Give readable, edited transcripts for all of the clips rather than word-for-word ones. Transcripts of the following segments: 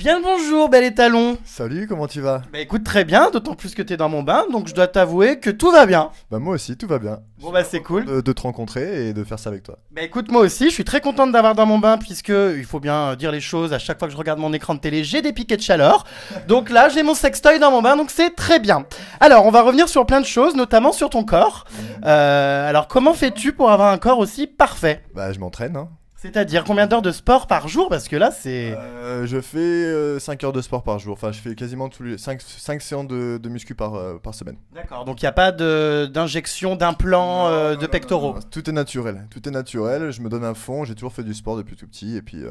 Bien le bonjour, bel étalon. Salut, comment tu vas? Bah écoute, très bien, d'autant plus que t'es dans mon bain, donc je dois t'avouer que tout va bien. Bah moi aussi, tout va bien. Bon bah c'est cool. De te rencontrer et de faire ça avec toi. Bah écoute, moi aussi, je suis très contente d'avoir dans mon bain, puisque, il faut bien dire les choses, à chaque fois que je regarde mon écran de télé, j'ai des piquets de chaleur. Donc là, j'ai mon sextoy dans mon bain, donc c'est très bien. Alors, on va revenir sur plein de choses, notamment sur ton corps. Alors, comment fais-tu pour avoir un corps aussi parfait? Bah je m'entraîne, hein. C'est-à-dire, combien d'heures de sport par jour? Parce que là, c'est... Je fais 5 heures de sport par jour. Enfin, je fais quasiment tous les 5 séances de muscu par semaine. D'accord, donc il n'y a pas d'injection, d'implant, de pectoraux. Non, tout est naturel. Tout est naturel. Je me donne un fond. J'ai toujours fait du sport depuis tout petit. Et puis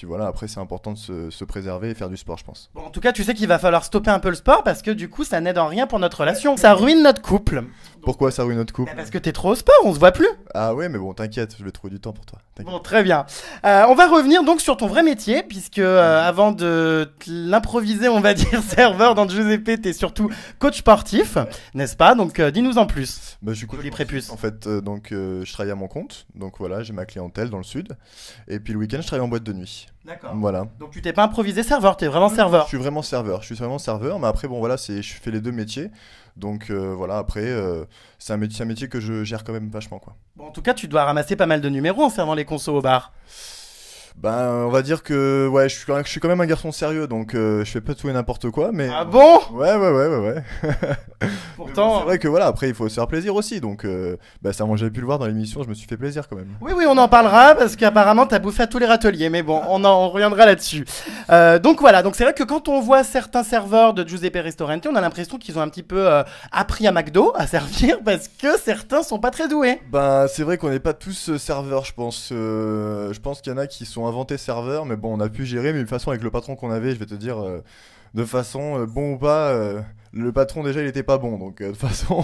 voilà, après, c'est important de se préserver et faire du sport, je pense. Bon, en tout cas, tu sais qu'il va falloir stopper un peu le sport parce que du coup, ça n'aide en rien pour notre relation. Ça ruine notre couple. Pourquoi ça ruine notre couple? Parce que t'es trop au sport, on se voit plus. Ah ouais, mais bon, t'inquiète, je vais trouver du temps pour toi. T'inquiète. Bon, très bien. On va revenir donc sur ton vrai métier, puisque avant de l'improviser, on va dire, serveur dans Giuseppe, t'es surtout coach sportif, n'est-ce pas? Donc, dis-nous en plus. Bah, je suis Joli prépuce. En fait, je travaille à mon compte. Donc voilà, j'ai ma clientèle dans le sud. Et puis le week-end, je travaille en boîte de nuit. D'accord. Voilà. Donc, tu t'es pas improvisé serveur, t'es vraiment serveur. Je suis vraiment serveur. Je suis vraiment serveur. Mais après, bon, voilà, je fais les deux métiers. Donc voilà, après, c'est un métier que je gère quand même vachement, quoi. Bon, en tout cas, tu dois ramasser pas mal de numéros en servant les consos au bar. Ben, on va dire que ouais, je suis quand même un garçon sérieux, donc je fais pas tout et n'importe quoi, mais Ah bon? ouais. Pourtant... C'est vrai que voilà, après il faut se faire plaisir aussi, donc ça, moi j'avais pu le voir dans l'émission, je me suis fait plaisir quand même. Oui, on en parlera parce qu'apparemment t'as bouffé à tous les râteliers, mais bon, on reviendra là-dessus. Donc voilà, donc c'est vrai que quand on voit certains serveurs de Giuseppe Ristorante, on a l'impression qu'ils ont un petit peu appris à McDo à servir parce que certains sont pas très doués. Ben c'est vrai qu'on n'est pas tous serveurs, je pense. Je pense qu'il y en a qui sont inventés serveurs, mais bon, on a pu gérer, mais de toute façon avec le patron qu'on avait, je vais te dire, de façon bon ou pas. Le patron déjà il était pas bon donc de toute façon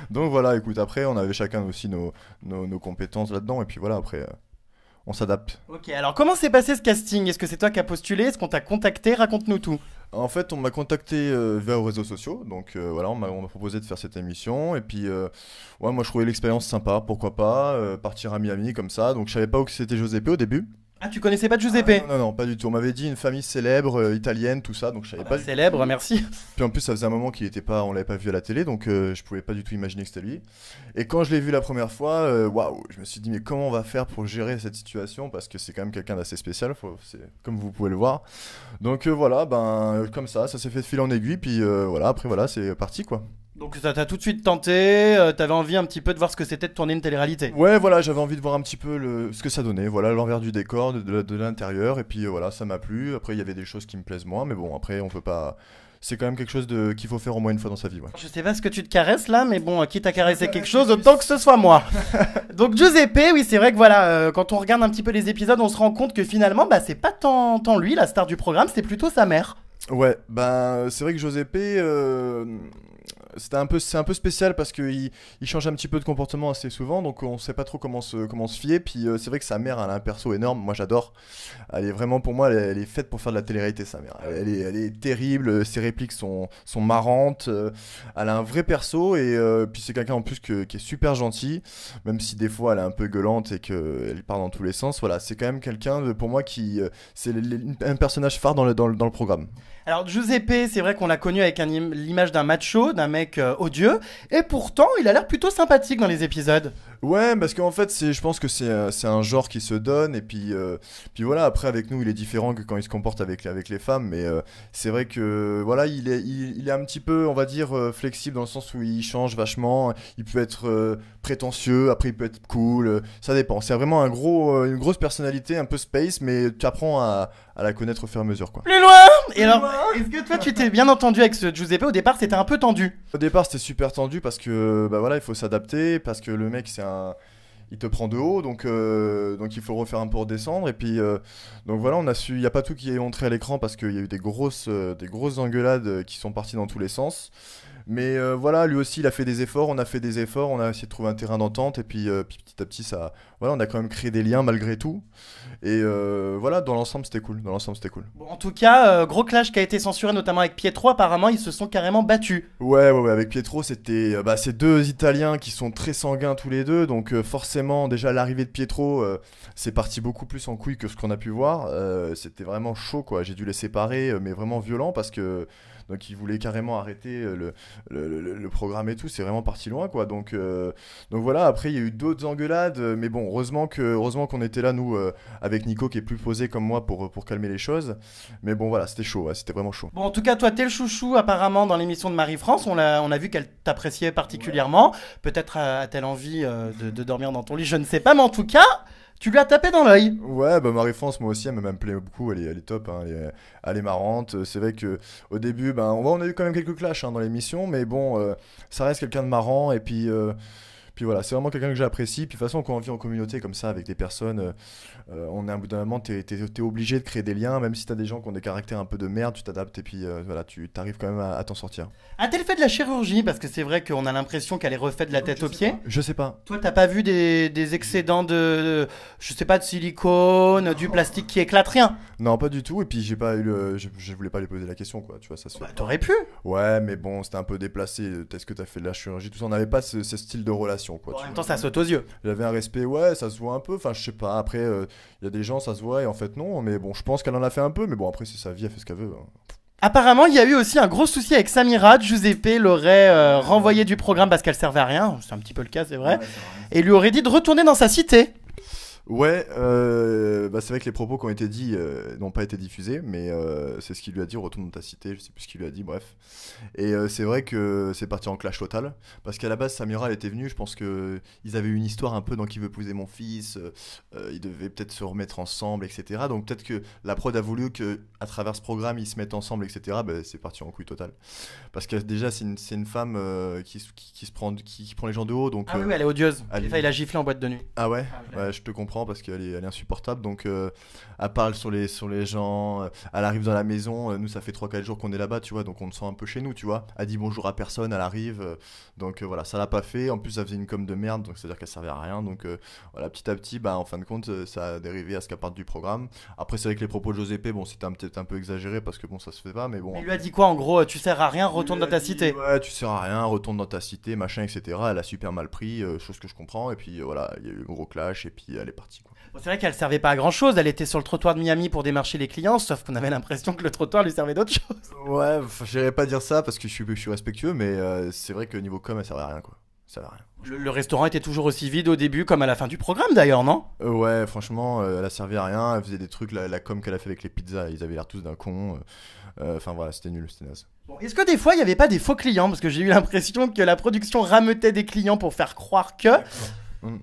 donc voilà, écoute, après on avait chacun aussi nos compétences là-dedans et puis voilà, après on s'adapte. Ok, alors comment s'est passé ce casting? Est-ce que c'est toi qui as postulé? Est-ce qu'on t'a contacté? Raconte-nous tout. En fait, on m'a contacté via aux réseaux sociaux, donc voilà, on m'a proposé de faire cette émission et puis ouais, moi je trouvais l'expérience sympa, pourquoi pas partir à Miami comme ça, donc je savais pas où que c'était Giuseppe au début. Ah, tu connaissais pas Giuseppe? Non, pas du tout. On m'avait dit une famille célèbre, italienne, tout ça, donc je savais pas. Célèbre, merci. Puis en plus, ça faisait un moment qu'il était pas, on l'avait pas vu à la télé, donc je pouvais pas du tout imaginer que c'était lui. Et quand je l'ai vu la première fois, waouh, je me suis dit mais comment on va faire pour gérer cette situation parce que c'est quand même quelqu'un d'assez spécial, c'est comme vous pouvez le voir. Donc voilà, comme ça s'est fait de fil en aiguille, puis voilà, après voilà, c'est parti quoi. Donc ça t'a tout de suite tenté, t'avais envie un petit peu de voir ce que c'était de tourner une télé-réalité. Ouais, voilà, j'avais envie de voir un petit peu ce que ça donnait, voilà, l'envers du décor, de l'intérieur, et puis voilà, ça m'a plu. Après, il y avait des choses qui me plaisent moins, mais bon, après, on peut pas. C'est quand même quelque chose qu'il faut faire au moins une fois dans sa vie, ouais. Je sais pas ce que tu te caresses là, mais bon, quitte à caresser quelque chose, autant que ce soit moi. Donc Giuseppe, oui, c'est vrai que voilà, quand on regarde un petit peu les épisodes, on se rend compte que finalement, c'est pas tant lui, la star du programme, c'est plutôt sa mère. Ouais, c'est vrai que Giuseppe, c'est un peu spécial parce qu'il change un petit peu de comportement assez souvent, donc on sait pas trop comment se fier. Puis c'est vrai que sa mère, elle a un perso énorme, moi j'adore. Elle est vraiment, pour moi, elle est faite pour faire de la télé-réalité, sa mère. Elle est terrible, ses répliques sont marrantes, elle a un vrai perso et puis c'est quelqu'un en plus qui est super gentil, même si des fois elle est un peu gueulante et qu'elle part dans tous les sens. Voilà, c'est quand même quelqu'un, pour moi, c'est un personnage phare dans le programme. Alors Giuseppe, c'est vrai qu'on l'a connu avec l'image d'un macho, d'un mec odieux, et pourtant il a l'air plutôt sympathique dans les épisodes. Ouais, parce qu'en fait, je pense que c'est un genre qui se donne, et puis voilà, après avec nous, il est différent que quand il se comporte avec les femmes, mais c'est vrai que voilà, il est un petit peu, on va dire, flexible dans le sens où il change vachement, il peut être prétentieux, après il peut être cool, ça dépend. C'est vraiment une grosse personnalité, un peu space, mais tu apprends à la connaître au fur et à mesure, quoi. Plus loin. Et alors, est-ce que toi tu t'es bien entendu avec ce Giuseppe? Au départ c'était un peu tendu. Au départ, c'était super tendu parce que voilà, il faut s'adapter, parce que le mec, il te prend de haut, donc il faut le refaire un peu redescendre. Et puis donc voilà, il n'y a pas tout qui est montré à l'écran parce qu'il y a eu des grosses engueulades qui sont parties dans tous les sens. Mais voilà, lui aussi, il a fait des efforts, on a fait des efforts, on a essayé de trouver un terrain d'entente, et puis petit à petit, voilà, on a quand même créé des liens malgré tout. Et voilà, dans l'ensemble, c'était cool. Dans l'ensemble, c'était cool. Bon, en tout cas, gros clash qui a été censuré, notamment avec Pietro. Apparemment, ils se sont carrément battus. Ouais, avec Pietro, c'était ces deux Italiens qui sont très sanguins tous les deux, donc forcément, déjà l'arrivée de Pietro, c'est parti beaucoup plus en couille que ce qu'on a pu voir. C'était vraiment chaud, quoi. J'ai dû les séparer, mais vraiment violent parce que donc ils voulaient carrément arrêter le programme et tout. C'est vraiment parti loin, quoi. Donc voilà. Après, il y a eu d'autres engueulades, mais bon, heureusement qu'on était là, nous, avec Nico qui est plus posé comme moi pour calmer les choses. Mais bon, voilà, c'était chaud, ouais, c'était vraiment chaud. Bon, en tout cas, toi, t'es le chouchou apparemment dans l'émission de Marie-France. On a vu qu'elle t'appréciait particulièrement. Peut-être a-t-elle envie de dormir dans ton lit, je ne sais pas. Mais en tout cas, tu lui as tapé dans l'œil. Ouais, bah Marie-France, moi aussi, elle me plaît beaucoup. Elle est top, hein, elle est marrante. C'est vrai que au début, on a eu quand même quelques clashs hein, dans l'émission, mais bon, ça reste quelqu'un de marrant. Et puis voilà, c'est vraiment quelqu'un que j'apprécie. Puis de toute façon, quand on vit en communauté comme ça avec des personnes, on est à un bout d'un moment, t'es obligé de créer des liens, même si t'as des gens qui ont des caractères un peu de merde, tu t'adaptes et puis voilà, tu t'arrives quand même à t'en sortir. A-t-elle fait de la chirurgie? Parce que c'est vrai qu'on a l'impression qu'elle est refaite de la tête aux pieds. Je sais pas. Toi, t'as pas vu des excédents je sais pas, de silicone, du plastique qui éclate, rien? Non, pas du tout. Et puis j'ai pas eu je voulais pas lui poser la question, quoi. Tu vois, ça se fait. Bah, t'aurais pu. Ouais, mais bon, c'était un peu déplacé. Est-ce que t'as fait de la chirurgie? Tout ça, on n'avait pas ce style de relation, quoi. Bon, en Tu même vois. temps, ça saute aux yeux. J'avais un respect, ouais, ça se voit un peu. Enfin, je sais pas. Après, il y a des gens, ça se voit et en fait non. Mais bon, je pense qu'elle en a fait un peu. Mais bon, après, c'est sa vie, elle fait ce qu'elle veut, hein. Apparemment, il y a eu aussi un gros souci avec Samira. Giuseppe l'aurait renvoyé du programme parce qu'elle servait à rien. C'est un petit peu le cas, c'est vrai. Ouais, Et lui aurait dit de retourner dans sa cité. Ouais, c'est vrai que les propos qui ont été dits n'ont pas été diffusés, mais c'est ce qu'il lui a dit, retourne dans ta cité, je sais plus ce qu'il lui a dit, bref. Et c'est vrai que c'est parti en clash total, parce qu'à la base, Samira, elle était venue, je pense qu'ils avaient eu une histoire un peu dans Qui veut épouser mon fils, ils devaient peut-être se remettre ensemble, etc. Donc peut-être que la prod a voulu qu'à travers ce programme, ils se mettent ensemble, etc. C'est parti en couille totale. Parce que déjà, c'est une femme qui prend les gens de haut, donc... Ah oui, elle est odieuse. elle- Il a giflé en boîte de nuit. Ah ouais, Ah, je l'ai. ouais, je te comprends parce qu'elle est insupportable. Donc, elle parle sur les gens. Elle arrive dans la maison. Nous, ça fait 3-4 jours qu'on est là-bas, tu vois. Donc, on le sent un peu chez nous, tu vois. Elle dit bonjour à personne, elle arrive. Donc, voilà, ça l'a pas fait. En plus, elle faisait une com de merde. Donc, c'est-à-dire qu'elle servait à rien. Donc, voilà, petit à petit, en fin de compte, ça a dérivé à ce qu'elle parte du programme. Après, c'est vrai que les propos de Giuseppe, bon, c'était peut-être un peu exagéré parce que bon, ça se fait pas. Mais bon. Il lui a dit quoi en gros? Tu sers à rien, retourne dans ta cité. Ouais, tu sers à rien, retourne dans ta cité, machin, etc. Elle a super mal pris, chose que je comprends. Et puis, voilà, il y a eu un gros clash. Et puis, elle est partie, quoi. Bon, c'est vrai qu'elle servait pas à grand chose. Elle était sur le trottoir de Miami pour démarcher les clients. Sauf qu'on avait l'impression que le trottoir lui servait d'autre chose. Ouais, j'irais pas dire ça parce que je suis respectueux, mais c'est vrai que niveau com, elle servait à rien, quoi. Ça servait à rien. Le restaurant était toujours aussi vide au début comme à la fin du programme d'ailleurs, non? Ouais, franchement, elle a servi à rien. Elle faisait des trucs, la com qu'elle a fait avec les pizzas, ils avaient l'air tous d'un con. Enfin voilà, c'était nul, c'était naze. Bon, est-ce que des fois il n'y avait pas des faux clients? Parce que j'ai eu l'impression que la production rameutait des clients pour faire croire que.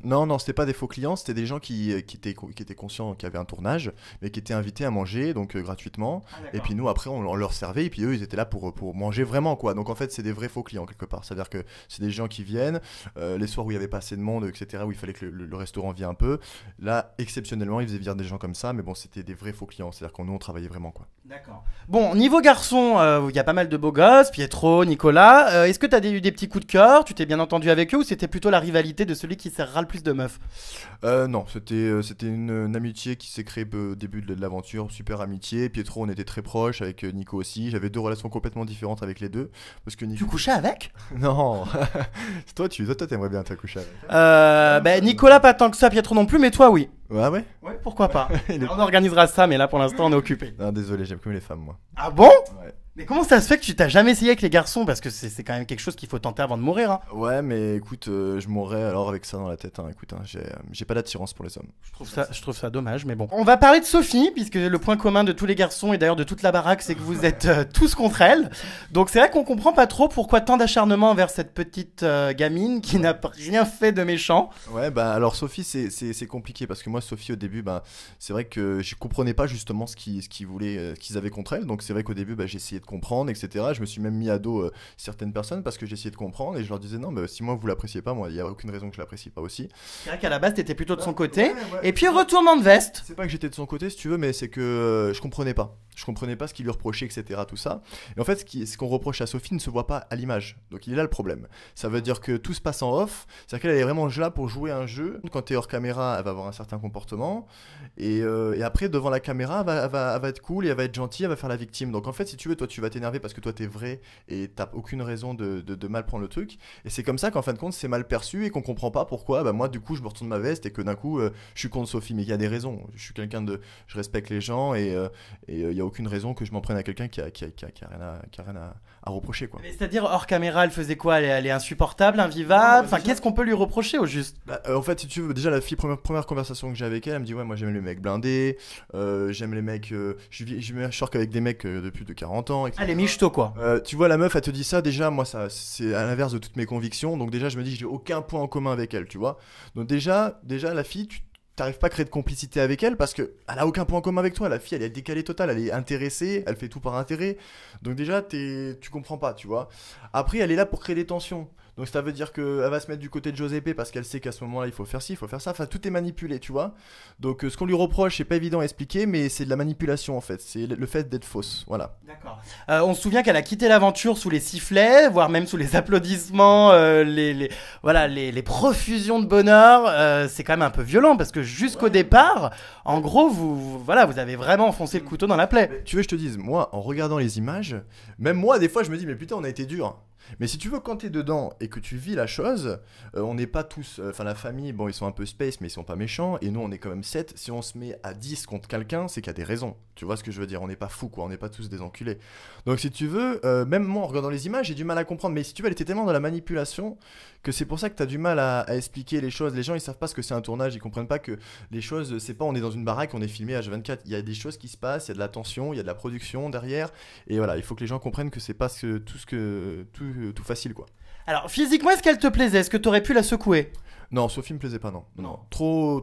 Non, c'était pas des faux clients, c'était des gens qui étaient conscients qu'il y avait un tournage, mais qui étaient invités à manger, donc gratuitement. Et puis nous, après, on leur servait, et puis eux, ils étaient là pour manger vraiment, quoi. Donc en fait, c'est des vrais faux clients, quelque part. C'est-à-dire que c'est des gens qui viennent, les soirs où il y avait pas assez de monde, etc., où il fallait que le restaurant vienne un peu. Là, exceptionnellement, ils faisaient venir des gens comme ça, mais bon, c'était des vrais faux clients. C'est-à-dire qu'on nous, on travaillait vraiment, quoi. D'accord. Bon, niveau garçon, il y a pas mal de beaux gosses, Pietro, Nicolas. Est-ce que t'as eu des petits coups de cœur? Tu t'es bien entendu avec eux ou c'était plutôt la rivalité de celui qui serrera le plus de meufs? Non, c'était une amitié qui s'est créée au début de l'aventure, super amitié. Pietro, on était très proches, avec Nico aussi. J'avais deux relations complètement différentes avec les deux. Parce que Nico... Tu couchais avec? Non. toi, t'aimerais bien te coucher avec. Nicolas pas tant que ça, Pietro non plus, mais toi oui. Ouais, ouais. Ouais, pourquoi pas? Il est- On organisera ça, mais là pour l'instant on est occupé. Non, désolé, j'aime comme les femmes, moi. Ah bon? Ouais. Mais comment ça se fait que tu t'as jamais essayé avec les garçons? Parce que c'est quand même quelque chose qu'il faut tenter avant de mourir, hein. Ouais, mais écoute, je mourrais alors avec ça dans la tête. Hein. Écoute, j'ai pas d'attirance pour les hommes. Je trouve ça dommage, mais bon. On va parler de Sophie, puisque le point commun de tous les garçons et d'ailleurs de toute la baraque, c'est que vous êtes tous contre elle. Donc c'est vrai qu'on comprend pas trop pourquoi tant d'acharnement envers cette petite gamine qui n'a rien fait de méchant. Ouais, alors Sophie, c'est compliqué parce que moi, Sophie, au début, c'est vrai que je comprenais pas justement ce qu'ils voulaient, ce qu'ils avaient contre elle. Donc c'est vrai qu'au début, j'ai essayé de comprendre, etc. Je me suis même mis à dos certaines personnes parce que j'essayais de comprendre et je leur disais non, si moi vous l'appréciez pas, moi, il y a aucune raison que je l'apprécie pas aussi. C'est vrai qu'à la base, t'étais plutôt de son côté. Ouais. Et puis retournement de veste. C'est pas que j'étais de son côté, si tu veux, mais c'est que je comprenais pas. Je comprenais pas ce qu'il lui reprochait, etc. Tout ça. Et en fait, ce qu'on reproche à Sophie ne se voit pas à l'image. Donc il est là le problème. Ça veut dire que tout se passe en off. C'est-à-dire qu'elle est vraiment là pour jouer un jeu. Quand tu es hors caméra, elle va avoir un certain comportement. Et après, devant la caméra, elle va être cool et elle va être gentille, elle va faire la victime. Donc en fait, si tu veux, toi, tu vas t'énerver parce que toi, t'es vrai et t'as aucune raison de mal prendre le truc. Et c'est comme ça qu'en fin de compte, c'est mal perçu et qu'on comprend pas pourquoi. Bah, moi, du coup, je me retourne ma veste et que d'un coup, je suis contre Sophie. Mais il y a des raisons. Je suis quelqu'un de. Je respecte les gens et il y a aucune raison que je m'en prenne à quelqu'un qui a rien à reprocher, quoi. C'est-à-dire, hors caméra, elle faisait quoi? Elle est insupportable, invivable? Enfin, qu'est-ce qu'on peut lui reprocher au juste? Bah, en fait, si tu veux, déjà la fille, première conversation que j'ai avec elle, elle me dit ouais, moi j'aime les mecs blindés, j'aime les mecs, je sors qu'avec des mecs de plus de 40 ans, etc. Ah, les michto, quoi. Tu vois, la meuf, elle te dit ça, déjà, moi, ça, c'est à l'inverse de toutes mes convictions, donc déjà, je me dis que j'ai aucun point en commun avec elle, tu vois. Donc déjà la fille, tu t'arrives pas à créer de complicité avec elle parce que elle a aucun point en commun avec toi. La fille, elle est décalée totale, elle est intéressée, elle fait tout par intérêt. Donc déjà, tu comprends pas, tu vois. Après, elle est là pour créer des tensions. Donc ça veut dire qu'elle va se mettre du côté de Giuseppe parce qu'elle sait qu'à ce moment-là, il faut faire ci, il faut faire ça. Enfin, tout est manipulé, tu vois. Donc ce qu'on lui reproche, c'est pas évident à expliquer, mais c'est de la manipulation en fait. C'est le fait d'être fausse, voilà. D'accord. On se souvient qu'elle a quitté l'aventure sous les sifflets, voire même sous les applaudissements, les profusions de bonheur. C'est quand même un peu violent parce que jusqu'au départ, en gros, vous avez vraiment enfoncé le couteau dans la plaie. Mais tu veux que je te dise, moi, en regardant les images, même moi, des fois, je me dis, mais putain, on a été dur. Mais si tu veux, quand t'es dedans et que tu vis la chose, on n'est pas tous. Enfin, la famille, bon, ils sont un peu space, mais ils sont pas méchants. Et nous, on est quand même 7. Si on se met à 10 contre quelqu'un, c'est qu'il y a des raisons. Tu vois ce que je veux dire? On n'est pas fous, quoi. On n'est pas tous des enculés. Donc, si tu veux, même moi, en regardant les images, j'ai du mal à comprendre. Mais si tu veux, elle était tellement dans la manipulation que c'est pour ça que t'as du mal à expliquer les choses. Les gens, ils savent pas ce que c'est un tournage. Ils comprennent pas que les choses, c'est pas on est dans une baraque, on est filmé H24. Il y a des choses qui se passent, il y a de la tension, il y a de la production derrière. Et voilà, il faut que les gens comprennent que c'est pas tout facile, quoi. Alors, physiquement, est-ce qu'elle te plaisait? Est-ce que t'aurais pu la secouer? Non, Sophie me plaisait pas, non. Non. Trop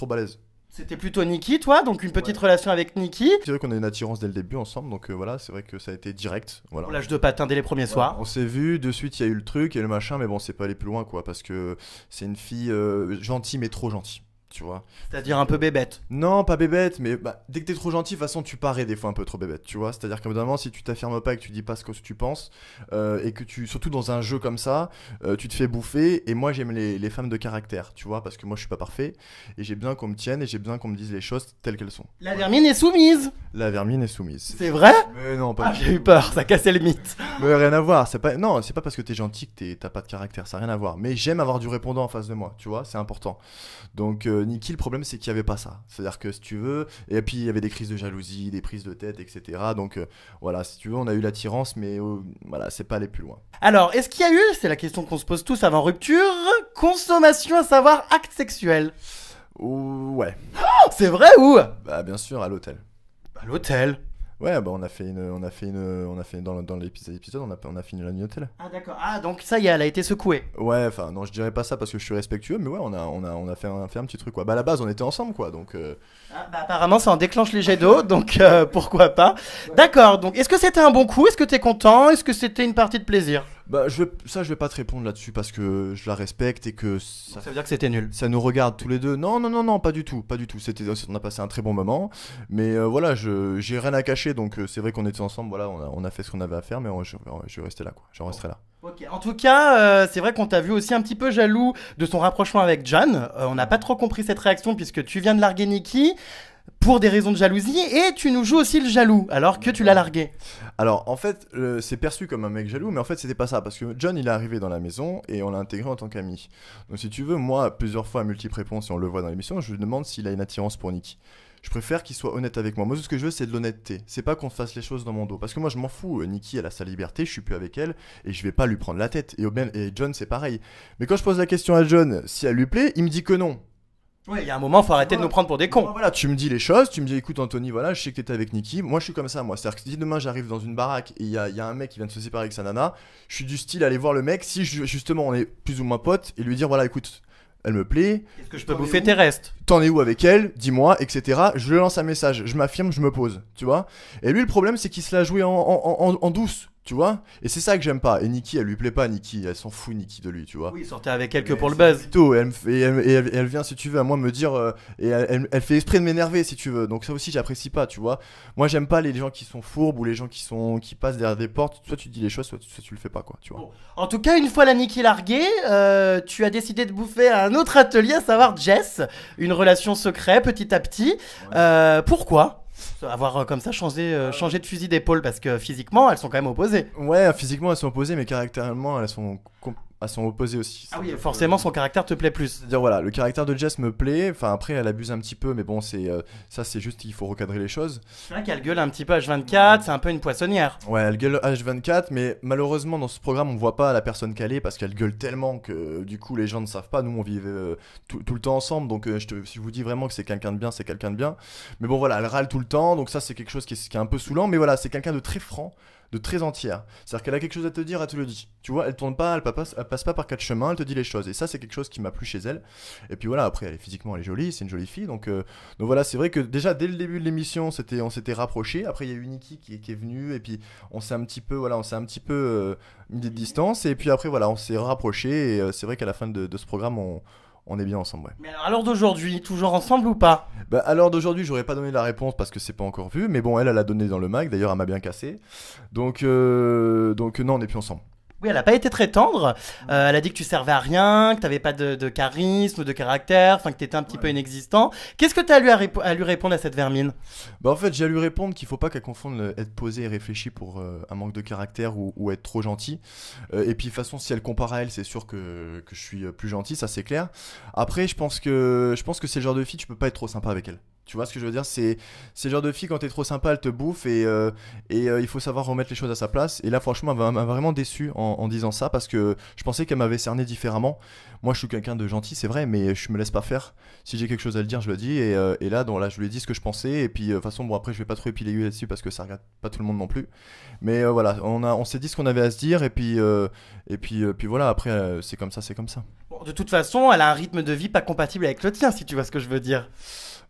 balèze. C'était plutôt Nikki, toi, donc une petite relation avec Nikki. C'est vrai qu'on a une attirance dès le début ensemble, donc voilà, c'est vrai que ça a été direct. Voilà. Pour l'âge de patin dès les premiers soirs. On s'est vu, de suite il y a eu le truc et le machin, mais bon, c'est pas allé plus loin, quoi, parce que c'est une fille gentille, mais trop gentille. Tu vois. C'est-à-dire un peu bébête. Non, pas bébête, mais dès que t'es trop gentil, de toute façon, tu parais des fois un peu trop bébête, tu vois. C'est-à-dire qu'à un moment, si tu t'affirmes pas et que tu dis pas ce que tu penses, et que surtout dans un jeu comme ça, tu te fais bouffer. Et moi, j'aime les femmes de caractère, tu vois, parce que moi, je suis pas parfait. Et j'ai besoin qu'on me tienne et j'ai besoin qu'on me dise les choses telles qu'elles sont. La vermine est soumise. La vermine est soumise. C'est vrai? Mais non, pas. Ah, j'ai eu peur, ça cassait le mythe. Mais rien à voir. Non, c'est pas parce que t'es gentil que t'as pas de caractère, ça n'a rien à voir. Mais j'aime avoir du répondant en face de moi, tu vois, c'est important. Donc, Nikki, le problème, c'est qu'il n'y avait pas ça. C'est-à-dire que si tu veux, et puis il y avait des crises de jalousie, des prises de tête, etc. Donc voilà, si tu veux, on a eu l'attirance, mais voilà, c'est pas aller plus loin. Alors, est-ce qu'il y a eu, c'est la question qu'on se pose tous avant rupture, consommation, à savoir acte sexuel? Ouais. Oh, c'est vrai ou? Bah bien sûr, à l'hôtel. À l'hôtel. Ouais, bah on a fait dans l'épisode, on a fini la nuit hôtel. Ah d'accord. Ah donc ça y est, elle a été secouée. Ouais, enfin non, je dirais pas ça parce que je suis respectueux, mais ouais, on a fait un petit truc, quoi. Bah à la base, on était ensemble, quoi, donc. Ah, bah apparemment, ça en déclenche les jets d'eau, donc pourquoi pas. D'accord. Donc est-ce que c'était un bon coup? Est-ce que t'es content? Est-ce que c'était une partie de plaisir? Bah je vais pas te répondre là-dessus parce que je la respecte et que ça veut dire que c'était nul. Ça nous regarde tous les deux. Non, pas du tout. On a passé un très bon moment, mais voilà, j'ai rien à cacher, donc c'est vrai qu'on était ensemble. Voilà, on a fait ce qu'on avait à faire, mais je vais rester là, quoi. Je resterai là. Ok. En tout cas, c'est vrai qu'on t'a vu aussi un petit peu jaloux de son rapprochement avec John. On n'a pas trop compris cette réaction puisque tu viens de larguer Nikki pour des raisons de jalousie et tu nous joues aussi le jaloux alors que tu l'as largué. Alors en fait, c'est perçu comme un mec jaloux, mais en fait c'était pas ça parce que John il est arrivé dans la maison et on l'a intégré en tant qu'ami. Donc si tu veux, moi plusieurs fois à multiples réponses, et on le voit dans l'émission, je lui demande s'il a une attirance pour Nikki. Je préfère qu'il soit honnête avec moi. Moi, ce que je veux, c'est de l'honnêteté. C'est pas qu'on fasse les choses dans mon dos. Parce que moi, je m'en fous. Nikki, elle a sa liberté. Je suis plus avec elle. Et je vais pas lui prendre la tête. Et John, c'est pareil. Mais quand je pose la question à John, si elle lui plaît, il me dit que non. Ouais, il y a un moment, faut arrêter de nous prendre pour des cons. Voilà, tu me dis les choses. Tu me dis, écoute, Anthony, voilà, je sais que t'étais avec Nikki. Moi, je suis comme ça, moi. C'est-à-dire que si demain, j'arrive dans une baraque et il y a un mec qui vient de se séparer avec sa nana, je suis du style à aller voir le mec. Si justement, on est plus ou moins potes et lui dire, voilà, écoute. Elle me plaît. Est-ce que je peux bouffer tes restes? t'en es où avec elle, dis-moi, etc. Je lui lance un message, je m'affirme, je me pose, tu vois. Et lui, le problème, c'est qu'il se l'a joué en douce, tu vois. Et c'est ça que j'aime pas. Et Nikki, elle lui plaît pas, Nikki, elle s'en fout, Nikki, de lui, tu vois. Oui, il sortait avec elle que pour le C'est buzz. plutôt, elle vient, si tu veux, à moi me dire, et elle fait exprès de m'énerver, si tu veux. Donc ça aussi, j'apprécie pas, tu vois. Moi, j'aime pas les gens qui sont fourbes ou les gens qui passent derrière des portes. Soit tu dis les choses, soit tu le fais pas, quoi, tu vois. Bon. En tout cas, une fois la Nikki larguée, tu as décidé de bouffer à un autre atelier, à savoir Jess. Une relation secrète, petit à petit. Pourquoi avoir comme ça changé de fusil d'épaule? Parce que physiquement, elles sont quand même opposées. Ouais, physiquement, elles sont opposées, mais caractériellement, elles sont opposées aussi. Ah oui, forcément, son caractère te plaît plus. C'est-à-dire, voilà, le caractère de Jess me plaît. Enfin, après, elle abuse un petit peu, mais bon, ça, c'est juste qu'il faut recadrer les choses. C'est vrai qu'elle gueule un petit peu H24, c'est un peu une poissonnière. Ouais, elle gueule H24, mais malheureusement, dans ce programme, on voit pas la personne qu'elle est parce qu'elle gueule tellement que du coup, les gens ne savent pas. Nous, on vivait tout le temps ensemble, donc si je vous dis vraiment que c'est quelqu'un de bien, c'est quelqu'un de bien. Mais bon, voilà, elle râle tout le temps, donc ça, c'est quelque chose qui est un peu saoulant, mais voilà, c'est quelqu'un de très franc, de très entière. C'est-à-dire qu'elle a quelque chose à te dire, elle te le dit. Tu vois, elle tourne pas, elle passe pas par quatre chemins, elle te dit les choses. Et ça, c'est quelque chose qui m'a plu chez elle. Et puis voilà, après, physiquement, elle est jolie, c'est une jolie fille. Donc voilà, c'est vrai que déjà, dès le début de l'émission, on s'était rapprochés. Après, il y a eu Nikki qui est venue, et puis on s'est un petit peu mis des distances. Et puis après, voilà, on s'est rapprochés. Et c'est vrai qu'à la fin de ce programme, on est bien ensemble, ouais. Mais alors, à l'heure d'aujourd'hui, toujours ensemble ou pas? Bah, à l'heure d'aujourd'hui, j'aurais pas donné la réponse parce que c'est pas encore vu, mais bon, elle a donné dans le mag, d'ailleurs, elle m'a bien cassé. Donc non, on n'est plus ensemble. Oui, elle a pas été très tendre. Elle a dit que tu servais à rien, que t'avais pas de charisme, de caractère, enfin que t'étais un petit peu inexistant. Qu'est-ce que t'as à lui répondre à cette vermine? Bah en fait, j'ai à lui répondre qu'il faut pas qu'elle confonde être posée et réfléchi pour un manque de caractère ou être trop gentil. Et puis de toute façon, si elle compare à elle, c'est sûr que je suis plus gentil, ça c'est clair. Après, je pense que c'est le genre de fille, tu peux pas être trop sympa avec elle. Tu vois ce que je veux dire? C'est le genre de fille, quand t'es trop sympa, elle te bouffe et il faut savoir remettre les choses à sa place. Et là, franchement, elle m'a vraiment déçu en disant ça parce que je pensais qu'elle m'avait cerné différemment. Moi, je suis quelqu'un de gentil, c'est vrai, mais je me laisse pas faire. Si j'ai quelque chose à le dire, je le dis. Et là, je lui ai dit ce que je pensais. Et puis, de toute façon, bon, après, je vais pas trop épiler là-dessus parce que ça regarde pas tout le monde non plus. Mais voilà, on s'est dit ce qu'on avait à se dire. Et puis voilà, après, c'est comme ça, c'est comme ça. Bon, de toute façon, elle a un rythme de vie pas compatible avec le tien, si tu vois ce que je veux dire.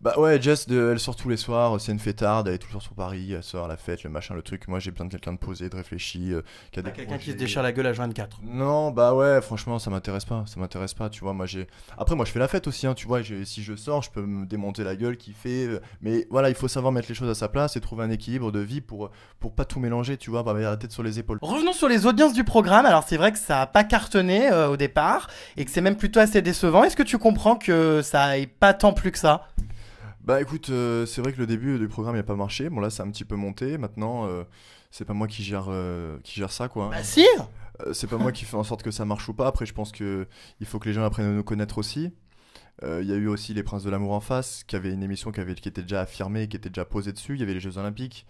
Bah ouais, Jess, elle sort tous les soirs, c'est une fêtarde, elle est toujours sur Paris, elle sort à la fête, le machin, le truc. Moi j'ai besoin de quelqu'un de posé, de réfléchi, qui a des Quelqu'un qui se projets. déchire la gueule à 24. Non, bah ouais, franchement, ça m'intéresse pas, tu vois. Après, moi je fais la fête aussi, hein, tu vois. Si je sors, je peux me démonter la gueule, kiffer. Mais voilà, il faut savoir mettre les choses à sa place et trouver un équilibre de vie pour pas tout mélanger, tu vois, pas mettre la tête sur les épaules. Revenons sur les audiences du programme. Alors c'est vrai que ça a pas cartonné au départ et que c'est même plutôt assez décevant. Est-ce que tu comprends que ça ait pas tant plu que ça? Bah écoute, c'est vrai que le début du programme n'a pas marché. Bon là, c'est un petit peu monté. Maintenant, c'est pas moi qui gère ça, quoi. Bah si. C'est pas moi qui fais en sorte que ça marche ou pas. Après, je pense que il faut que les gens apprennent à nous connaître aussi. Il y a eu aussi Les Princes de l'amour en face, qui avait une émission qui était déjà affirmée, qui était déjà posée dessus. Il y avait les Jeux Olympiques.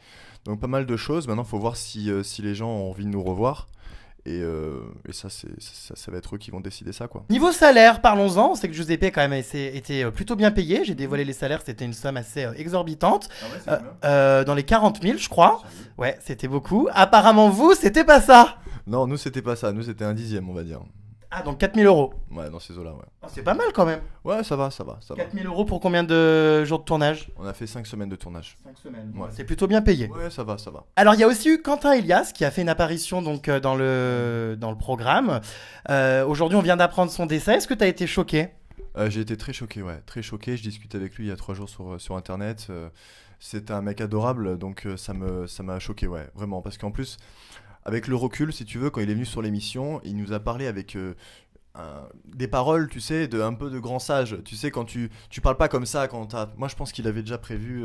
Donc pas mal de choses. Maintenant, il faut voir si les gens ont envie de nous revoir. Et ça va être eux qui vont décider ça, quoi. Niveau salaire, parlons-en. On sait que Giuseppe quand même était plutôt bien payé. J'ai dévoilé les salaires, c'était une somme assez exorbitante. Ah ouais, Dans les 40 000, je crois. Ouais, c'était beaucoup. Apparemment, vous, c'était pas ça. non, nous c'était pas ça. Nous c'était un dixième, on va dire. Ah, donc 4 000 euros. Ouais, dans ces eaux-là, ouais. Ah, c'est pas mal quand même. Ouais, ça va. 4 000 euros pour combien de jours de tournage? On a fait 5 semaines de tournage. 5 semaines. Ouais. C'est plutôt bien payé. Ouais, ça va. Alors il y a aussi eu Quentin Elias qui a fait une apparition donc dans le programme. Aujourd'hui on vient d'apprendre son décès. Est-ce que tu as été choqué? J'ai été très choqué, ouais. Très choqué. Je discutais avec lui il y a 3 jours sur Internet. C'était un mec adorable, donc ça m'a choqué, ouais. Vraiment. Parce qu'en plus, avec le recul, si tu veux, quand il est venu sur l'émission, il nous a parlé avec des paroles, tu sais, un peu de grand sage. Tu sais, quand tu parles pas comme ça, moi je pense qu'il avait déjà prévu.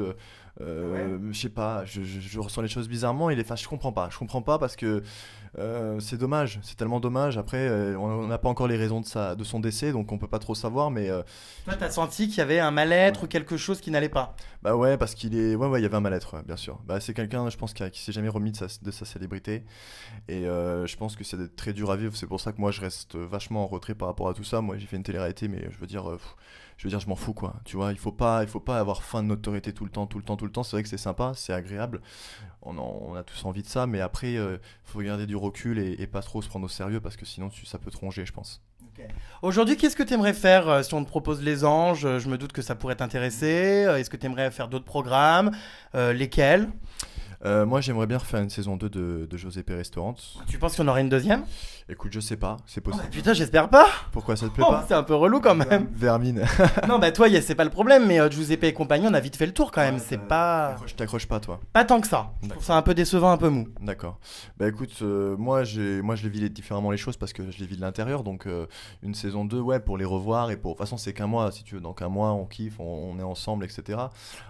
Je sais pas, je ressens les choses bizarrement. Enfin, je comprends pas parce que c'est dommage, c'est tellement dommage. Après, on n'a pas encore les raisons de son décès, donc on peut pas trop savoir. Mais toi, t'as senti qu'il y avait un mal-être ou quelque chose qui n'allait pas? bah ouais, parce qu'il est, ouais, il y avait un mal-être, ouais, bien sûr. Bah c'est quelqu'un, je pense, qui s'est jamais remis de sa célébrité, et je pense que c'est très dur à vivre. C'est pour ça que moi je reste vachement en retrait par rapport à tout ça. Moi, j'ai fait une télé-réalité, mais je veux dire, je m'en fous, quoi. Tu vois, il faut pas avoir faim de notoriété tout le temps. C'est vrai que c'est sympa, c'est agréable. On a tous envie de ça, mais après, faut garder du recul et pas trop se prendre au sérieux parce que sinon ça peut te ronger, je pense. Aujourd'hui, qu'est-ce que tu aimerais faire si on te propose Les Anges? Je me doute que ça pourrait t'intéresser. Est-ce que tu aimerais faire d'autres programmes? Lesquels? Moi, j'aimerais bien refaire une saison 2 de Giuseppe Restaurant. Tu penses qu'il y en aura une deuxième? Écoute, je sais pas, c'est Oh, possible. bah, putain, j'espère pas. Pourquoi ça te plaît Oh, pas? c'est un peu relou quand même. Vermine. Non, bah toi, c'est pas le problème, mais Giuseppe et compagnie, on a vite fait le tour quand même. C'est pas. Je t'accroche pas, toi. Pas tant que ça. Je trouve ça un peu décevant, un peu mou. D'accord. Bah écoute, moi je les vis différemment les choses parce que je les vis de l'intérieur. Donc une saison 2, ouais, pour les revoir. Et pour. De toute façon, c'est qu'un mois, si tu veux. Donc un mois, on kiffe, on est ensemble, etc.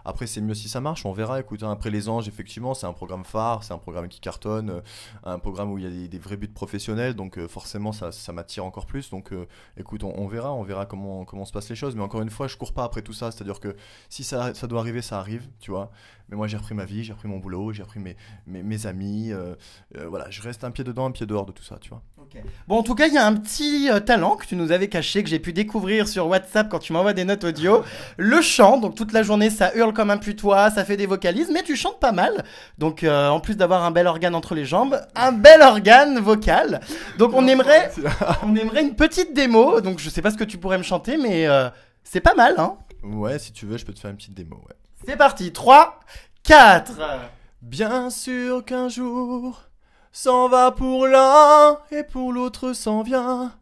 Après, c'est mieux si ça marche, on verra. Écoute, hein, après Les Anges, effectivement, c'est un programme phare, c'est un programme qui cartonne, un programme où il y a des vrais buts professionnels. Donc forcément, ça m'attire encore plus. Donc écoute, on verra comment se passent les choses. Mais encore une fois, je cours pas après tout ça. C'est-à-dire que si ça doit arriver, ça arrive, tu vois. Mais moi, j'ai repris ma vie, j'ai repris mon boulot, j'ai repris mes amis. Voilà, je reste un pied dedans, un pied dehors de tout ça, tu vois. Ok. Bon, en tout cas, il y a un petit talent que tu nous avais caché, que j'ai pu découvrir sur WhatsApp quand tu m'envoies des notes audio. Le chant, donc toute la journée, ça hurle comme un putois, ça fait des vocalises, mais tu chantes pas mal. Donc, en plus d'avoir un bel organe entre les jambes, un bel organe vocal. Donc, on aimerait une petite démo. Donc, je sais pas ce que tu pourrais me chanter, mais c'est pas mal, hein. Ouais, si tu veux, je peux te faire une petite démo, ouais. C'est parti, 3, 4. Bien sûr qu'un jour s'en va pour l'un et pour l'autre s'en vient.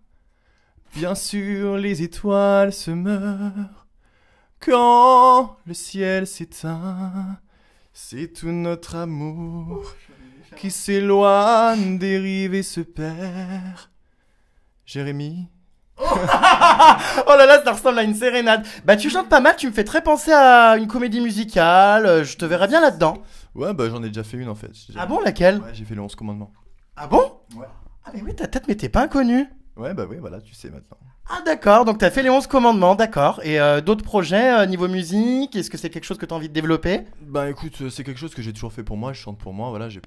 Bien sûr les étoiles se meurent quand le ciel s'éteint. C'est tout notre amour qui s'éloigne, dérive et se perd. Jérémy? Oh là là, ça ressemble à une sérénade. Bah tu chantes pas mal, tu me fais très penser à une comédie musicale, je te verrais bien là-dedans. Ouais, bah j'en ai déjà fait une en fait. Ah bon, laquelle? Ouais, j'ai fait le 11 commandements. Ah bon? Ouais. Ah mais oui, ta tête, mais t'es pas inconnu. Ouais, bah oui, voilà, tu sais maintenant. Ah d'accord, donc t'as fait les 11 commandements, d'accord. Et d'autres projets niveau musique, est-ce que c'est quelque chose que t'as envie de développer? Bah écoute, c'est quelque chose que j'ai toujours fait pour moi, je chante pour moi, voilà, j'ai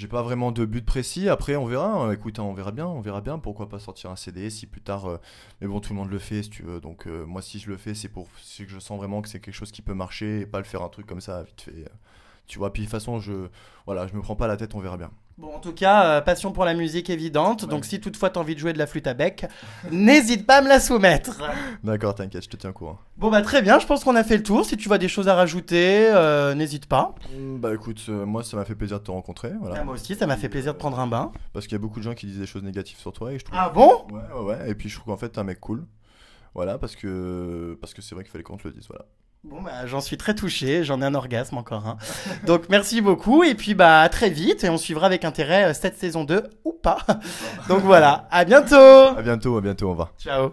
pas vraiment de but précis. Après, on verra. Hein. Écoute, hein, on verra bien. Pourquoi pas sortir un CD si plus tard. Mais bon, tout le monde le fait, si tu veux. Donc, moi, si je le fais, c'est que je sens vraiment que c'est quelque chose qui peut marcher et pas le faire un truc comme ça vite fait. Tu vois. Puis de toute façon, je me prends pas la tête. On verra bien. Bon, en tout cas, passion pour la musique évidente. Ouais. Donc, si toutefois t'as envie de jouer de la flûte à bec, n'hésite pas à me la soumettre. D'accord, t'inquiète, je te tiens au courant. Bon, bah très bien, je pense qu'on a fait le tour. Si tu vois des choses à rajouter, n'hésite pas. Bah écoute, moi ça m'a fait plaisir de te rencontrer. Voilà. Ah, moi aussi, ça m'a fait plaisir de prendre un bain. Parce qu'il y a beaucoup de gens qui disent des choses négatives sur toi et je trouve. Ah bon? Ouais. Et puis je trouve qu'en fait t'es un mec cool. Voilà, parce que c'est vrai qu'il fallait qu'on te le dise, voilà. Bon bah j'en suis très touché, j'en ai un orgasme encore hein. Donc merci beaucoup et puis bah à très vite et on suivra avec intérêt cette saison 2 ou pas. Donc voilà, à bientôt. À bientôt, au revoir. Ciao.